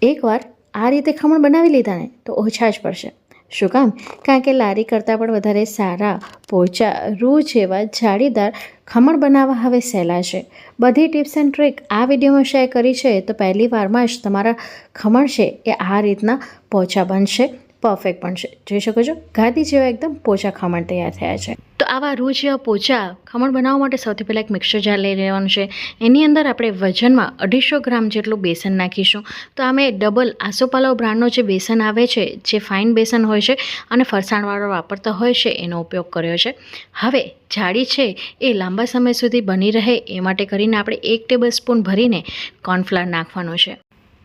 એકવાર આ રીતે ખમણ બનાવી લીધા ને તો ઓછા જ પડશે. શું કામ? કારણ કે લારી કરતાં પણ વધારે સારા, પોચા, રૂ જેવા જાળીદાર ખમણ બનાવવા હવે સહેલા છે. બધી ટિપ્સ એન્ડ ટ્રીક આ વિડીયોમાં શેર કરી છે, તો પહેલી વારમાં જ તમારા ખમણ છે એ આ રીતના પોચા બનશે, પરફેક્ટ બનશે. જોઈ શકો છો ગાદી જેવા એકદમ પોચા ખમણ તૈયાર થયા છે. તો આવા રૂ જેવા પોચા ખમણ બનાવવા માટે સૌથી પહેલાં એક મિક્સર જાર લઈ લેવાનું છે. એની અંદર આપણે વજનમાં 250 ગ્રામ જેટલું બેસન નાખીશું. તો અમે ડબલ આસોપાલવ બ્રાન્ડનો જે બેસન આવે છે, જે ફાઇન બેસન હોય છે અને ફરસાણવાળો વાપરતા હોય છે, એનો ઉપયોગ કર્યો છે. હવે જાળી છે એ લાંબા સમય સુધી બની રહે એ માટે કરીને આપણે 1 ટેબલ સ્પૂન ભરીને કોર્નફ્લાવર નાખવાનો છે.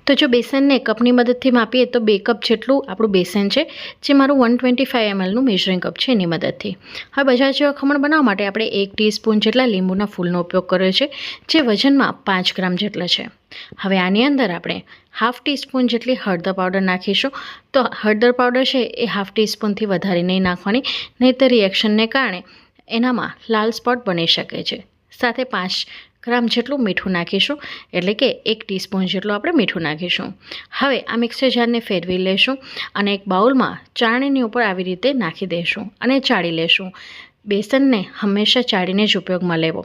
તો જો બેસનને કપની મદદથી માપીએ તો 2 કપ જેટલું આપણું બેસન છે, જે મારું 125 mlનું મેઝરિંગ કપ છે એની મદદથી. હવે બજાર જેવા ખમણ બનાવવા માટે આપણે 1 ટીસ્પૂન જેટલા લીંબુના ફૂલનો ઉપયોગ કર્યો છે, જે વજનમાં 5 ગ્રામ જેટલા છે. હવે આની અંદર આપણે 1/2 ટીસ્પૂન જેટલી હળદર પાવડર નાખીશું. તો હળદર પાવડર છે એ 1/2 ટીસ્પૂનથી વધારે નહીં નાખવાની, નહીં તો રિએક્શનને કારણે એનામાં લાલ સ્પોટ બની શકે છે. સાથે 5 ગ્રામ જેટલું મીઠું નાખીશું, એટલે કે 1 ટીસ્પૂન જેટલું આપણે મીઠું નાખીશું. હવે આ મિક્સર જારને ફેરવી લેશું અને એક બાઉલમાં ચાળણીની ઉપર આવી રીતે નાખી દઈશું અને ચાળી લેશું. બેસનને હંમેશા ચાળીને જ ઉપયોગમાં લેવો,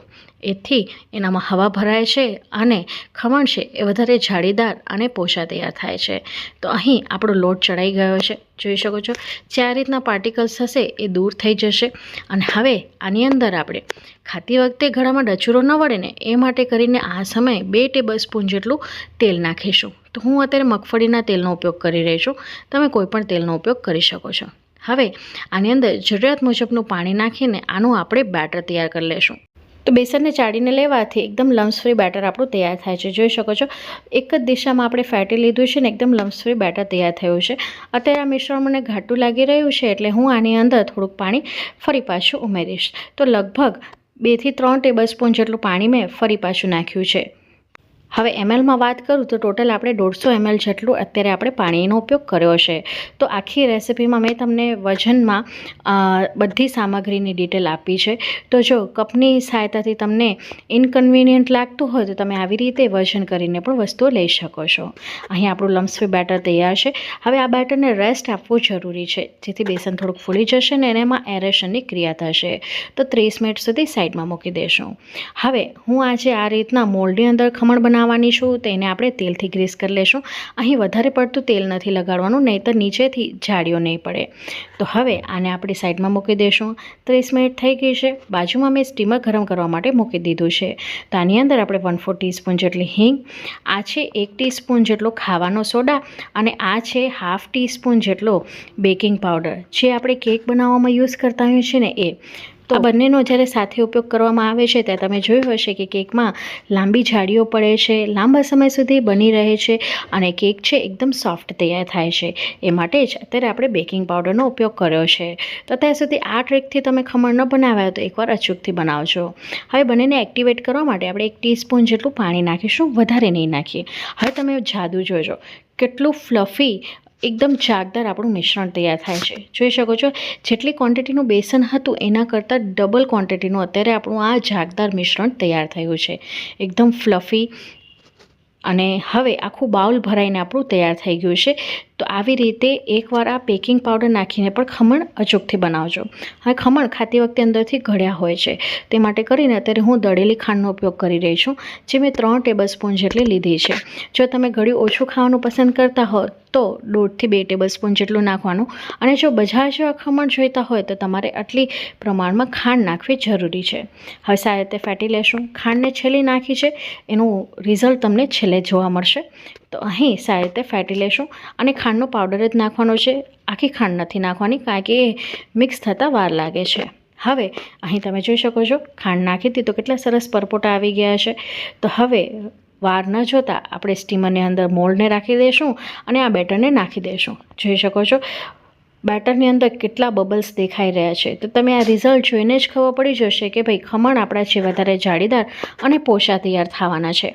એથી એનામાં હવા ભરાય છે અને ખમણ છે એ વધારે જાળીદાર અને પોચા તૈયાર થાય છે. તો અહીં આપણો લોટ ચડાઈ ગયો છે, જોઈ શકો છો. જે આ રીતના પાર્ટિકલ્સ હશે એ દૂર થઈ જશે. અને હવે આની અંદર આપણે ખાતી વખતે ગળામાં ડચુરો ન વળે ને એ માટે કરીને આ સમયે 2 ટેબલ સ્પૂન જેટલું તેલ નાખીશું. તો હું અત્યારે મગફળીના તેલનો ઉપયોગ કરી રહી છું, તમે કોઈ પણ તેલનો ઉપયોગ કરી શકો છો. હવે આની અંદર જરૂરિયાત મુજબનું પાણી નાખીને આનું આપણે બેટર તૈયાર કરી લેશું. તો બેસનને ચાળીને લેવાથી એકદમ લમ્સ ફ્રી બેટર આપણું તૈયાર થાય છે. જોઈ શકો છો એક જ દિશામાં આપણે ફેટી લીધું છે ને એકદમ લમ્સ ફ્રી બેટર તૈયાર થયું છે. અત્યારે આ મિશ્રણ મને ઘાટું લાગી રહ્યું છે, એટલે હું આની અંદર થોડુંક પાણી ફરી પાછું ઉમેરીશ. તો લગભગ 2 થી 3 ટેબલ સ્પૂન જેટલું પાણી મેં ફરી પાછું નાખ્યું છે. હવે એમએલમાં વાત કરું તો ટોટલ આપણે 150 ml જેટલું અત્યારે આપણે પાણીનો ઉપયોગ કર્યો છે. તો આખી રેસિપીમાં મેં તમને વજનમાં બધી સામગ્રીની ડિટેલ આપી છે. તો જો કપની સહાયતાથી તમને ઇનકન્વિનિયન્ટ લાગતું હોય તો તમે આવી રીતે વજન કરીને પણ વસ્તુઓ લઈ શકો છો. અહીં આપણું લમ્સ ફ્રી બેટર તૈયાર છે. હવે આ બેટરને રેસ્ટ આપવું જરૂરી છે, જેથી બેસન થોડુંક ફૂલી જશે ને એમાં એરેશનની ક્રિયા થશે. તો 30 મિનિટ સુધી સાઈડમાં મૂકી દઈશું. હવે હું આજે આ રીતના મોલ્ડની અંદર ખમણ બનાવવાની છું, તો એને આપણે તેલથી ગ્રીસ કરી લેશું. અહીં વધારે પડતું તેલ નથી લગાડવાનું, નહીંતર નીચેથી જાળીઓ નહીં પડે. તો હવે આને આપણે સાઈડમાં મૂકી દઈશું. 30 મિનિટ થઈ ગઈ છે. બાજુમાં મેં સ્ટીમર ગરમ કરવા માટે મૂકી દીધું છે. તો આની અંદર આપણે 1/4 ટીસ્પૂન જેટલી હિંગ, આ છે 1 ટીસ્પૂન જેટલો ખાવાનો સોડા અને આ છે 1/2 ટીસ્પૂન જેટલો બેકિંગ પાવડર, જે આપણે કેક બનાવવામાં યુઝ કરતા હોઈએ છીએ ને એ. તો આ બંનેનો જ્યારે સાથે ઉપયોગ કરવામાં આવે છે ત્યારે તમે જોયું હશે કે કેકમાં લાંબી જાળીઓ પડે છે, લાંબા સમય સુધી બની રહે છે અને કેક છે એકદમ સોફ્ટ તૈયાર થાય છે. એ માટે જ અત્યારે આપણે બેકિંગ પાવડરનો ઉપયોગ કર્યો છે. તો અત્યાર સુધી આ ટ્રીકથી તમે ખમણ ન બનાવ્યા તો એકવાર અચૂકથી બનાવજો. હવે બંનેને એક્ટિવેટ કરવા માટે આપણે 1 ટીસ્પૂન જેટલું પાણી નાખીશું, વધારે નહીં નાખીએ. હવે તમે જાદુ જોજો કેટલું ફ્લફી એકદમ જાગદાર આપણું મિશ્રણ તૈયાર થાય છે. જોઈ શકો છો જેટલી ક્વોન્ટિટીનું બેસન હતું એના કરતાં ડબલ ક્વોન્ટિટીનું અત્યારે આપણું આ જાગદાર મિશ્રણ તૈયાર થયું છે, એકદમ ફ્લફી. અને હવે આખું બાઉલ ભરાઈને આપણું તૈયાર થઈ ગયું છે. તો આવી રીતે એકવાર આ બેકિંગ પાવડર નાખીને પણ ખમણ અચૂકથી બનાવજો. હવે ખમણ ખાતી વખતે અંદરથી ઘડ્યા હોય છે, તે માટે કરીને અત્યારે હું દળેલી ખાંડનો ઉપયોગ કરી રહી છું, જે મેં 3 ટેબલ સ્પૂન જેટલી લીધી છે. જો તમે ગળ્યું ઓછું ખાવાનું પસંદ કરતા હો તો 1.5 થી 2 ટેબલ સ્પૂન જેટલું નાખવાનું. અને જો બજાર જેવા ખમણ જોઈતા હોય તો તમારે આટલી પ્રમાણમાં ખાંડ નાખવી જરૂરી છે. હવે સારી રીતે ફેટી લેશું. ખાંડને છેલ્લે નાખી છે, એનું રિઝલ્ટ તમને છેલ્લે જોવા મળશે. તો અહીં સારી રીતે ફેટી લેશું અને ખાંડનો પાવડર જ નાખવાનો છે, આખી ખાંડ નથી નાખવાની, કારણ કે એ મિક્સ થતાં વાર લાગે છે. હવે અહીં તમે જોઈ શકો છો ખાંડ નાખી હતી તો કેટલા સરસ પરપોટા આવી ગયા છે. તો હવે વાર ન જોતાં આપણે સ્ટીમરની અંદર મોલ્ડને રાખી દઈશું અને આ બેટરને નાખી દઈશું. જોઈ શકો છો બેટરની અંદર કેટલા બબલ્સ દેખાઈ રહ્યા છે. તો તમે આ રિઝલ્ટ જોઈને જ ખબર પડી જશે કે ભાઈ ખમણ આપણા છે વધારે જાળીદાર અને પોચા તૈયાર થવાના છે.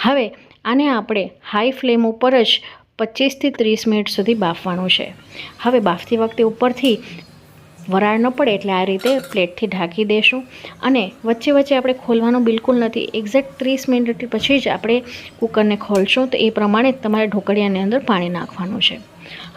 હવે આને આપણે હાઈ ફ્લેમ ઉપર જ 25 થી 30 મિનિટ સુધી બાફવાનું છે. હવે બાફતી વખતે ઉપરથી વરાળ ન પડે એટલે આ રીતે પ્લેટથી ઢાંકી દઈશું અને વચ્ચે વચ્ચે આપણે ખોલવાનું બિલકુલ નથી. એક્ઝેક્ટ 30 મિનિટ પછી જ આપણે કુકરને ખોલશું. તો એ પ્રમાણે તમારે ઢોકળિયાની અંદર પાણી નાખવાનું છે.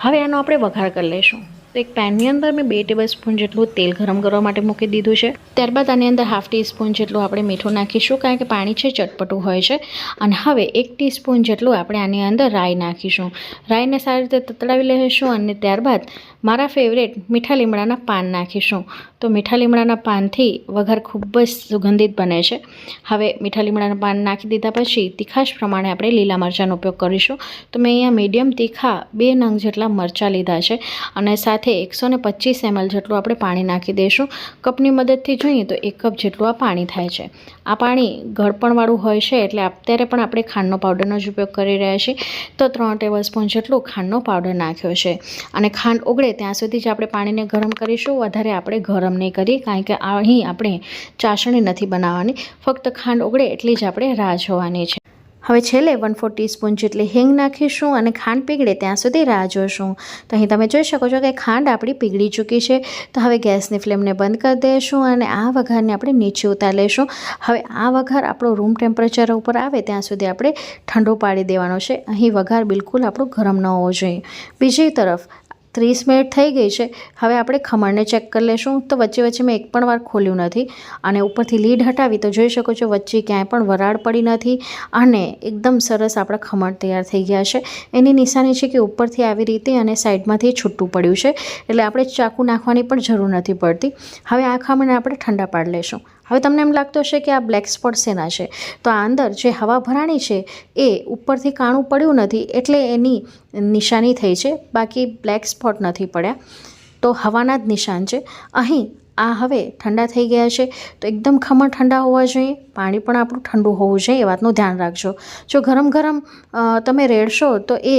હવે આનો આપણે વઘાર કરી લઈશું. તો એક પેનની અંદર મેં 2 ટેબલસ્પૂન જેટલું તેલ ગરમ કરવા માટે મૂકી દીધું છે. ત્યારબાદ આની અંદર 1/2 ટીસ્પૂન જેટલું આપણે મીઠું નાખીશું, કારણ કે પાણી છે ચટપટું હોય છે. અને હવે 1 ટીસ્પૂન જેટલું આપણે આની અંદર રાઈ નાખીશું. રાઈને સારી રીતે તતડાવી લઈશું અને ત્યારબાદ મારા ફેવરેટ મીઠા લીમડાના પાન નાખીશું. તો મીઠા લીમડાના પાનથી વઘાર ખૂબ જ સુગંધિત બને છે. હવે મીઠા લીમડાના પાન નાખી દીધા પછી તીખાશ પ્રમાણે આપણે લીલા મરચાંનો ઉપયોગ કરીશું. તો મેં અહીંયા મીડિયમ તીખા 2 નંગ જેટલા મરચાં લીધા છે અને સાથે 125 ml જેટલું આપણે પાણી નાખી દઈશું. કપની મદદથી જોઈએ તો 1 કપ જેટલું આ પાણી થાય છે. આ પાણી ગળપણવાળું હોય છે એટલે અત્યારે પણ આપણે ખાંડનો પાવડરનો જ ઉપયોગ કરી રહ્યા છીએ. તો 3 ટેબલસ્પૂન જેટલું ખાંડનો પાવડર નાખ્યો છે અને ખાંડ ઓગળે ત્યાં સુધી જ આપણે પાણીને ગરમ કરીશું. વધારે આપણે ગરમ નહીં કરીએ, કારણ કે અહીં આપણે ચાસણી નથી બનાવવાની. ફક્ત ખાંડ ઓગળે એટલી જ આપણે રાહ જોવાની છે. હવે છેલ્લે 1/4 ટીસ્પૂન જેટલી હિંગ નાખીશું અને ખાંડ પીગળે ત્યાં સુધી રાહ જોઈશું. તો અહીં તમે જોઈ શકો છો કે ખાંડ આપણી પીગળી ચૂકી છે. તો હવે ગેસની ફ્લેમને બંધ કરી દઈશું અને આ વઘારને આપણે નીચે ઉતારી લઈશું. હવે આ વઘાર આપણો રૂમ ટેમ્પરેચર ઉપર આવે ત્યાં સુધી આપણે ઠંડો પાડી દેવાનો છે. અહીં વઘાર બિલકુલ આપણું ગરમ ન હોવો જોઈએ. બીજી તરફ 30 મિનિટ થઈ ગઈ છે. હવે આપણે ખમણને ચેક કરી લઈશું. તો વચ્ચે વચ્ચે મેં એક પણ વાર ખોલ્યું નથી અને ઉપરથી લીડ હટાવી તો જોઈ શકો છો વચ્ચે ક્યાંય પણ વરાળ પડી નથી અને એકદમ સરસ આપણા ખમણ તૈયાર થઈ ગયા છે. એની નિશાની છે કે ઉપરથી આવી રીતે અને સાઈડમાંથી છૂટું પડ્યું છે, એટલે આપણે ચાકુ નાખવાની પણ જરૂર નથી પડતી. હવે આ ખમણને આપણે ઠંડા પાડી લઈશું. હવે તમને એમ લાગતું હશે કે આ બ્લેક સ્પોટ શેના છે? તો આ અંદર જે હવા ભરાણી છે એ ઉપરથી કાણું પડ્યું નથી એટલે એની નિશાની થઈ છે, બાકી બ્લેક સ્પોટ નથી પડ્યા. તો હવાના જ નિશાન છે. અહીં આ હવે ઠંડા થઈ ગયા છે. તો એકદમ ખમણ ઠંડા હોવા જોઈએ, પાણી પણ આપણું ઠંડુ હોવું જોઈએ, એ વાતનું ધ્યાન રાખજો. જો ગરમ ગરમ તમે રેડશો તો એ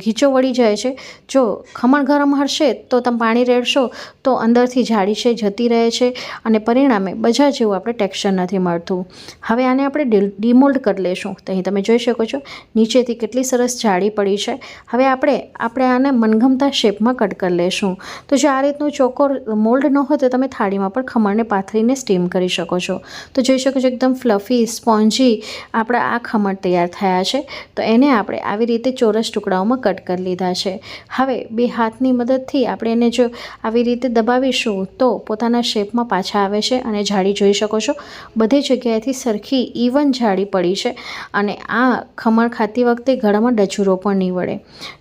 ઘીચો વળી જાય છે. જો ખમણ ગરમ હશે તો તમે પાણી રેડશો તો અંદરથી જાડી છે જતી રહે છે અને પરિણામે બજાર જેવું આપણે ટેક્સચર નથી મળતું. હવે આને આપણે ડીમોલ્ડ કરી લઈશું. તો અહીં તમે જોઈ શકો છો નીચેથી કેટલી સરસ જાડી પડી છે. હવે આપણે આને મનગમતા શેપમાં કટ કરી લઈશું. તો જો આ રીતનું ચોકોર મોલ્ડ ન હોય તો તમે થાળીમાં પણ ખમણને પાથરીને સ્ટીમ કરી શકો છો. તો જોઈ શકો છો એકદમ ફ્લફી સ્પોન્જી આપણા આ ખમણ તૈયાર થયા છે. તો એને આપણે આવી રીતે ચોરસ ટુકડાઓમાં કટ કરી લીધા છે. હવે 2 હાથની મદદથી આપણે એને જો આવી રીતે દબાવીશું તો પોતાના શેપમાં પાછા આવે છે અને જાડી જોઈ શકો છો બધી જગ્યાએથી સરખી ઇવન જાડી પડી છે અને આ ખમણ ખાતી વખતે ગળામાં ડચુરો પણ નહીં વળે.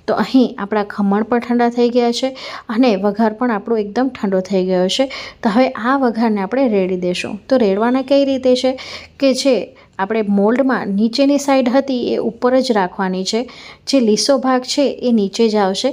તો અહીં આપણા ખમણ પણ ઠંડા થઈ ગયા છે અને વઘાર પણ આપણો એકદમ ઠંડો થઈ ગયો છે. તો હવે આ વઘારને આપણે રેડી દઈશું. તો રેડવાના કઈ રીતે છે કે જે આપણે મોલ્ડમાં નીચેની સાઈડ હતી એ ઉપર જ રાખવાની છે, જે લીસો ભાગ છે એ નીચે જ આવશે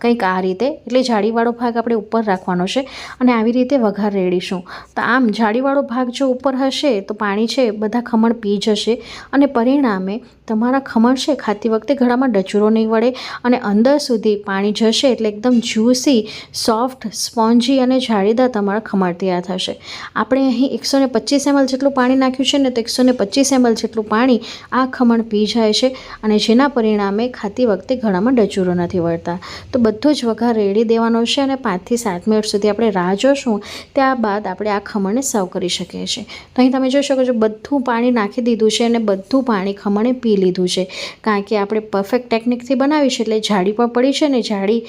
કંઈક આ રીતે. એટલે જાળીવાળો ભાગ આપણે ઉપર રાખવાનો છે અને આવી રીતે વઘાર રેડીશું. તો આમ જાળીવાળો ભાગ જો ઉપર હશે તો પાણી છે બધા ખમણ પી જશે અને પરિણામે તમારા ખમણ છે ખાતી વખતે ગળામાં ડચુરો નહીં વળે અને અંદર સુધી પાણી જશે એટલે એકદમ જ્યુસી, સોફ્ટ, સ્પોન્જી અને જાળીદાર તમારા ખમણ તૈયાર થશે. આપણે અહીં 125 ml જેટલું પાણી નાખ્યું છે ને, તો 125 ml જેટલું પાણી આ ખમણ પી જાય છે અને જેના પરિણામે ખાતી વખતે ગળામાં ડચુરો નથી વળતા. તો બધો જ વઘાર રેડી દેવાનો છે અને 5 થી 7 મિનિટ સુધી આપણે રાહ જોશું. ત્યારબાદ આપણે આ ખમણને સર્વ કરી શકીએ છીએ. તો અહીં તમે જોઈ શકો છો બધું પાણી નાખી દીધું છે અને બધું પાણી ખમણે પી લીધું છે, કારણ કે આપણે પરફેક્ટ ટેકનિકથી બનાવી છે એટલે જાડી પણ પડી છે ને જાડી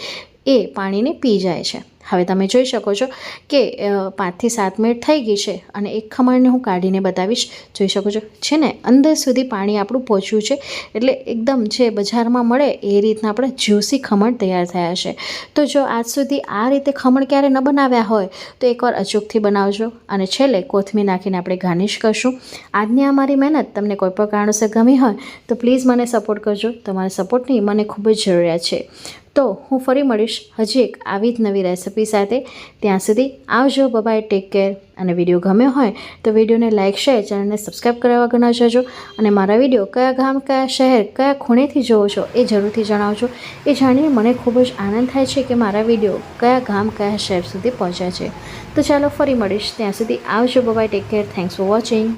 એ પાણીને પી જાય છે. હવે તમે જોઈ શકો છો કે 5 થી 7 મિનિટ થઈ ગઈ છે અને એક ખમણને હું કાઢીને બતાવીશ. જોઈ શકો છો છે ને અંદર સુધી પાણી આપણું પહોંચ્યું છે, એટલે એકદમ જે બજારમાં મળે એ રીતના આપણે જ્યુસી ખમણ તૈયાર થયા છે. તો જો આજ સુધી આ રીતે ખમણ ક્યારે ન બનાવ્યા હોય તો એકવાર અચૂકથી બનાવજો અને છેલ્લે કોથમીર નાખીને આપણે ગાર્નિશ કરશું. આજની અમારી મહેનત તમને કોઈ પણ કારણોસર ગમી હોય તો પ્લીઝ મને સપોર્ટ કરજો. તમારા સપોર્ટની મને ખૂબ જ જરૂરિયાત છે. તો હું ફરી મળીશ હજી એક આવી જ નવી રેસિપી સાથે. ત્યાં સુધી આવજો, બાય, ટેક કેર. અને વિડીયો ગમ્યો હોય તો વિડીયોને લાઇક, શેર, ચેનલને સબસ્ક્રાઈબ કરવા વગર ન જજો. અને મારા વિડીયો કયા ગામ, કયા શહેર, કયા ખૂણેથી જોવો છો એ જરૂરથી જણાવજો. એ જાણીને મને ખૂબ જ આનંદ થાય છે કે મારા વિડીયો કયા ગામ, કયા શહેર સુધી પહોંચ્યા છે. તો ચાલો ફરી મળીશ. ત્યાં સુધી આવજો, bye, take care. Thanks for watching.